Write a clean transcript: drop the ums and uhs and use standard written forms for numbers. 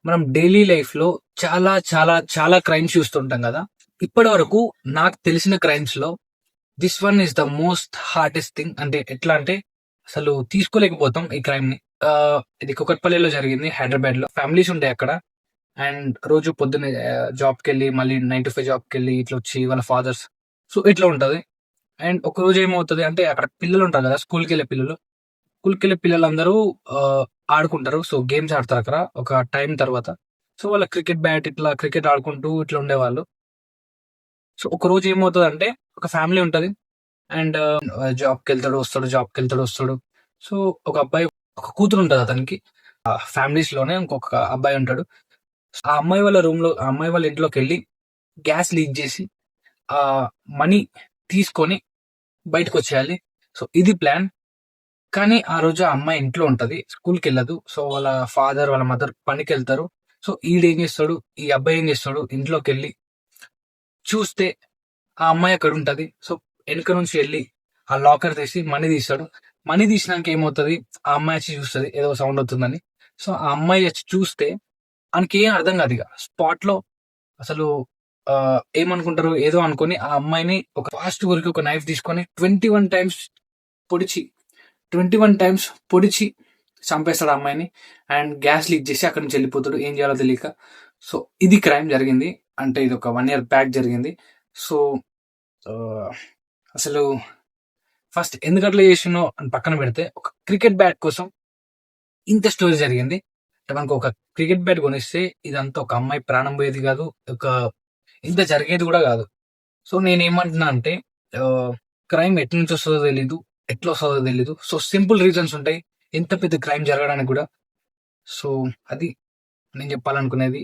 మనం daily life లో చాలా చాలా చాలా క్రైమ్స్ చూస్తుంటాం కదా. ఇప్పటి వరకు నాకు తెలిసిన క్రైమ్స్ లో this one is the most hardest thing. అంటే ఎట్లా అంటే అసలు తీసుకోలేకపోతాం ఈ క్రైమ్ ని. ఇది కుకట్పల్లిలో జరిగింది, హైదరాబాద్ లో. ఫ్యామిలీస్ ఉంటాయి అక్కడ. అండ్ రోజు పొద్దున్న జాబ్ కి వెళ్ళి మళ్ళీ 9 to 5 జాబ్ కి వెళ్ళి ఇట్లా వచ్చి వాళ్ళ ఫాదర్స్, సో ఇట్లా ఉంటది. అండ్ ఒక రోజు ఏమవుతుంది అంటే అక్కడ పిల్లలు ఉంటారు కదా, స్కూల్కి వెళ్ళే పిల్లలు. స్కూల్కి వెళ్ళే పిల్లలందరూ ఆ, ఆడుకుంటారు. సో గేమ్స్ ఆడతారు అక్కడ ఒక టైం తర్వాత. సో వాళ్ళ క్రికెట్ బ్యాట్ ఇట్లా క్రికెట్ ఆడుకుంటూ ఇట్లా ఉండేవాళ్ళు. సో ఒక రోజు ఏమవుతుంది అంటే ఒక ఫ్యామిలీ ఉంటది. అండ్ జాబ్కి వెళ్తాడు వస్తాడు, జాబ్కి వెళ్తాడు వస్తాడు. సో ఒక అబ్బాయి, ఒక కూతురు ఉంటది అతనికి. ఫ్యామిలీస్ లోనే ఇంకొక అబ్బాయి ఉంటాడు. ఆ అమ్మాయి వాళ్ళ రూమ్ లో, ఆ అమ్మాయి వాళ్ళ ఇంట్లోకి వెళ్ళి గ్యాస్ లీక్ చేసి ఆ మనీ తీసుకొని బయటకు వచ్చేయాలి. సో ఇది ప్లాన్. కానీ ఆ రోజు ఆ అమ్మాయి ఇంట్లో ఉంటది, స్కూల్కి వెళ్ళదు. సో వాళ్ళ ఫాదర్ వాళ్ళ మదర్ పనికి వెళ్తారు. సో ఈడేం చేస్తాడు, ఈ అబ్బాయి ఏం చేస్తాడు, ఇంట్లోకి వెళ్ళి చూస్తే ఆ అమ్మాయి అక్కడ ఉంటది. సో వెనుక నుంచి వెళ్ళి ఆ లాకర్ తీసి మనీ తీస్తాడు. మనీ తీసినాక ఏమవుతుంది, ఆ అమ్మాయి వచ్చి చూస్తుంది ఏదో సౌండ్ అవుతుందని. సో ఆ అమ్మాయి వచ్చి చూస్తే ఆయనకి ఏం అర్థం కాదు. ఇక స్పాట్ లో అసలు ఆ, ఏమనుకుంటారు ఏదో అనుకొని ఆ అమ్మాయిని ఒక ఫాస్ట్ వరకు ఒక నైఫ్ తీసుకొని 21 టైమ్స్ పొడిచి 21 టైమ్స్ పొడిచి చంపేస్తాడు ఆ అమ్మాయిని. అండ్ గ్యాస్ లీక్ చేసి అక్కడి నుంచి వెళ్ళిపోతాడు, ఏం చేయాలో తెలియక. సో ఇది క్రైమ్ జరిగింది. అంటే ఇది ఒక 1 year బ్యాక్ జరిగింది. సో ఆ, అసలు ఫస్ట్ ఎందుకు అట్లా చేసినో అని పక్కన పెడితే, ఒక క్రికెట్ బ్యాట్ కోసం ఇంత స్టోరీ జరిగింది. అంటే మనకు ఒక క్రికెట్ బ్యాట్ కొనిస్తే ఇదంతా ఒక అమ్మాయి ప్రాణం పోయేది కాదు, ఒక ఇంత జరిగేది కూడా కాదు. సో నేనేమంటున్నా అంటే క్రైమ్ ఎట్ల నుంచి వస్తుందో తెలీదు, ఎట్లా వస్తుందో తెలీదు. సో సింపుల్ రీజన్స్ ఉంటాయి ఎంత పెద్ద క్రైమ్ జరగడానికి కూడా. సో అది నేను చెప్పాలనుకునేది.